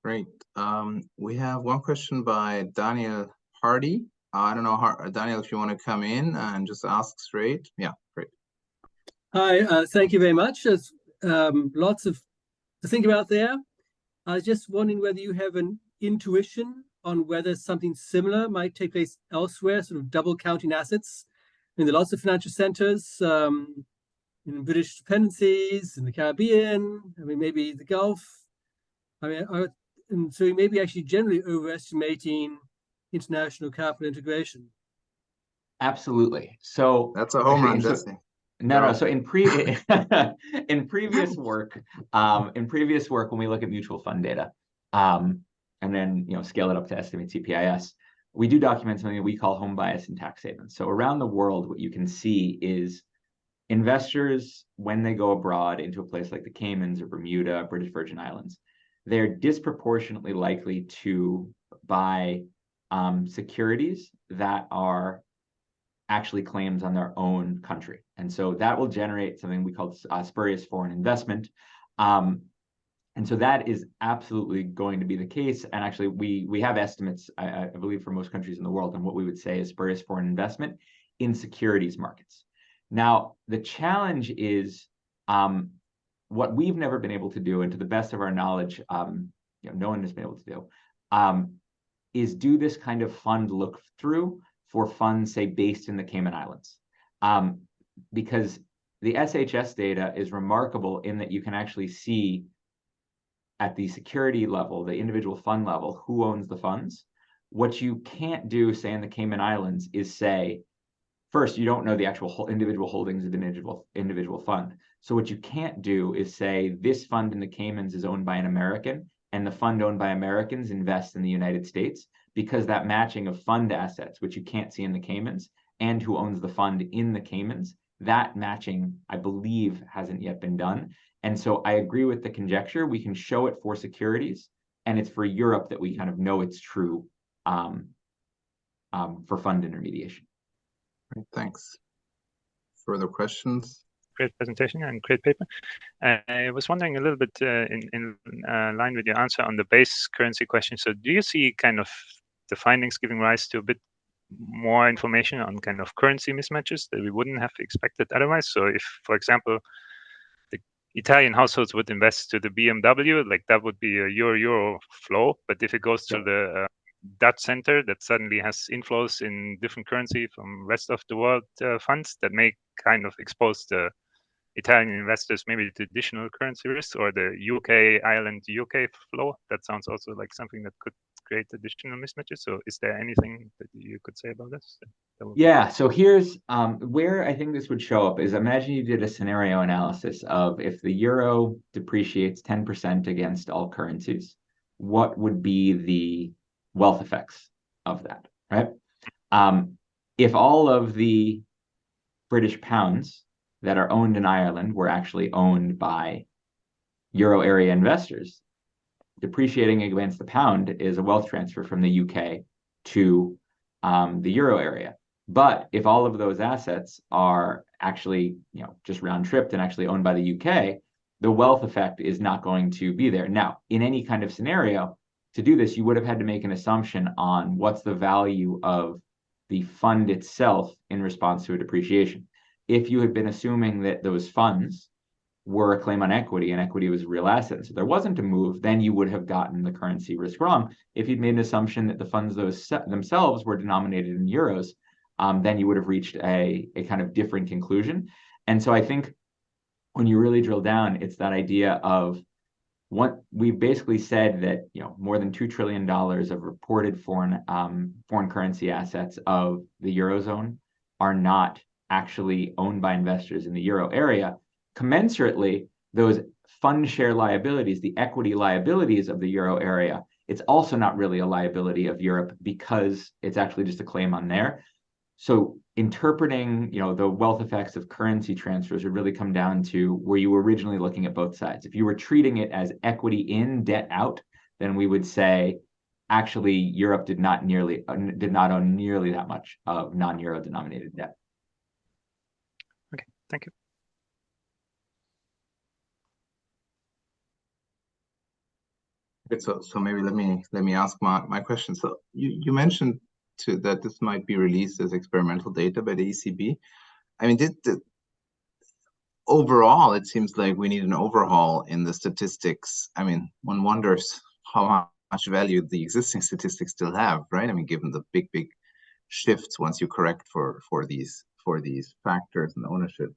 Great. We have one question by Daniel Hardy. I don't know, Daniel, if you want to come in and just ask straight. Yeah, great. Hi, thank you very much. There's lots to think about there. I was just wondering whether you have an intuition on whether something similar might take place elsewhere, sort of double counting assets. I mean, there are lots of financial centers in British dependencies, in the Caribbean, I mean, maybe the Gulf. I mean, and so maybe actually generally overestimating international capital integration. Absolutely. So that's a home run, Jesse. No. So in previous work, when we look at mutual fund data, and then scale it up to estimate CPIS, we do document something that we call home bias and tax havens. So around the world, what you can see is investors, when they go abroad into a place like the Caymans or Bermuda, British Virgin Islands, they're disproportionately likely to buy securities that are actually claims on their own country. And so that will generate something we call spurious foreign investment. And so that is absolutely going to be the case. And actually, we have estimates, I believe, for most countries in the world on what we would say is spurious foreign investment in securities markets. Now, the challenge is what we've never been able to do, and to the best of our knowledge, no one has been able to do, is do this kind of fund look through for funds, say, based in the Cayman Islands. Because the SHS data is remarkable in that you can actually see at the security level, the individual fund level, who owns the funds. What you can't do, say, in the Cayman Islands is say, first, you don't know the actual individual holdings of the individual fund. So what you can't do is say this fund in the Caymans is owned by an American and the fund owned by Americans invests in the United States, because that matching of fund assets, which you can't see in the Caymans, and who owns the fund in the Caymans, that matching, I believe, hasn't yet been done. And so I agree with the conjecture. We can show it for securities, and it's for Europe that we kind of know it's true for fund intermediation. Great, thanks. Further questions? Great presentation and great paper. I was wondering a little bit in line with your answer on the base currency question. So do you see kind of the findings giving rise to a bit more information on kind of currency mismatches that we wouldn't have expected otherwise? So if, for example, the Italian households would invest to the BMW, like that would be a euro flow. But if it goes to the Dutch center that suddenly has inflows in different currency from rest of the world funds, that may kind of expose the Italian investors maybe to additional currency risks, or the UK, Ireland, UK flow. That sounds also like something that could create additional mismatches. So is there anything that you could say about this? Yeah, so here's where I think this would show up is, imagine you did a scenario analysis of if the euro depreciates 10% against all currencies, what would be the wealth effects of that, right? If all of the British pounds that are owned in Ireland were actually owned by Euro area investors, depreciating against the pound is a wealth transfer from the UK to the Euro area. But if all of those assets are actually, just round tripped and actually owned by the UK, the wealth effect is not going to be there. Now, in any kind of scenario, to do this, you would have had to make an assumption on what's the value of the fund itself in response to a depreciation. If you had been assuming that those funds were a claim on equity and equity was a real asset, so there wasn't a move, then you would have gotten the currency risk wrong. If you'd made an assumption that the funds themselves were denominated in euros, then you would have reached a kind of different conclusion. And so I think when you really drill down, it's that idea of what we basically said, that more than $2 trillion of reported foreign currency assets of the Eurozone are not actually owned by investors in the Euro area. Commensurately, those fund share liabilities, the equity liabilities of the Euro area, it's also not really a liability of Europe because it's actually just a claim on there. So interpreting, the wealth effects of currency transfers would really come down to where you were originally looking at both sides. If you were treating it as equity in, debt out, then we would say, actually, Europe did not own nearly that much of non-euro denominated debt. Okay, thank you. Good. So maybe let me ask my question. So you mentioned that this might be released as experimental data by the ECB. I mean, overall, it seems like we need an overhaul in the statistics. I mean, one wonders how much value the existing statistics still have, right? I mean, given the big shifts once you correct for these factors and ownership,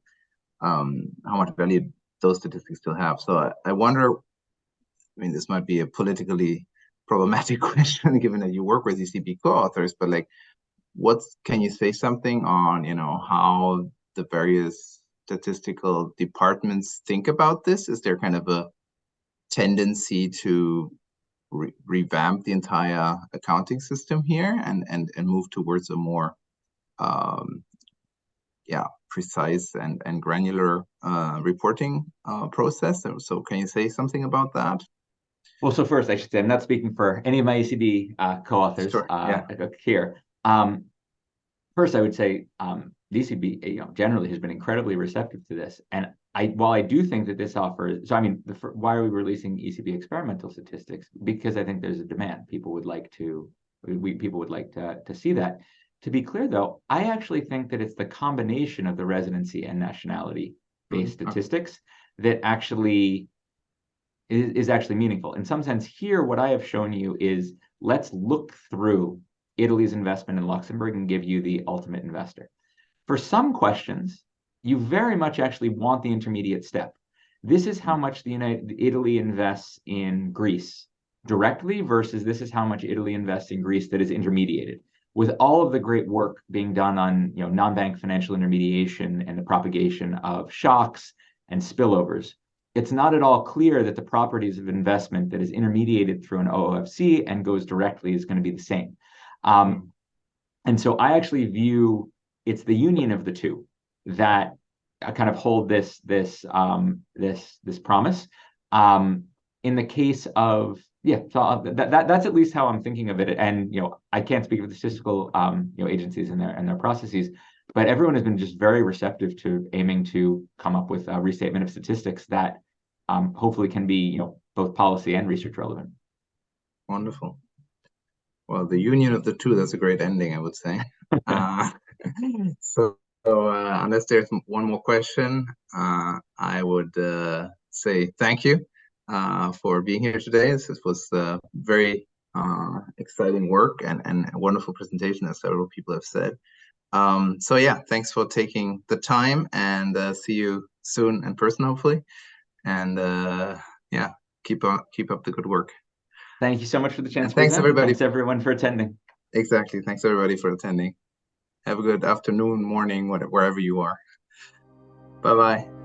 how much value those statistics still have. So I wonder, I mean, this might be a politically problematic question given that you work with ECB co-authors, but like, can you say something on, how the various statistical departments think about this? Is there kind of a tendency to revamp the entire accounting system here and move towards a more precise and granular reporting process? So can you say something about that? Well, so first I should say I'm not speaking for any of my ECB co-authors here. First, I would say the ECB, generally has been incredibly receptive to this. And while I do think that this offers, so I mean, why are we releasing ECB experimental statistics? Because I think there's a demand. People would like to see that. To be clear, though, I actually think that it's the combination of the residency and nationality-based statistics that actually is actually meaningful. In some sense, here, what I have shown you is let's look through Italy's investment in Luxembourg and give you the ultimate investor. For some questions, you very much actually want the intermediate step. This is how much Italy invests in Greece directly versus this is how much Italy invests in Greece that is intermediated. With all of the great work being done on non-bank financial intermediation and the propagation of shocks and spillovers, it's not at all clear that the properties of investment that is intermediated through an OOFC and goes directly is going to be the same. And so I actually view it's the union of the two that kind of hold this promise. In the case of so that's at least how I'm thinking of it. And I can't speak for the statistical agencies and their processes, but everyone has been just very receptive to aiming to come up with a restatement of statistics that hopefully can be both policy and research relevant. Wonderful. Well, the union of the two, that's a great ending, I would say. So unless there's one more question, I would say thank you for being here today. This was very exciting work and a wonderful presentation, as several people have said. So yeah, thanks for taking the time, and see you soon in person, hopefully. And yeah, keep up the good work. Thank you so much for the chance. Thanks everybody. Thanks everyone for attending. Exactly. Thanks everybody for attending. Have a good afternoon, morning, wherever you are. Bye-bye.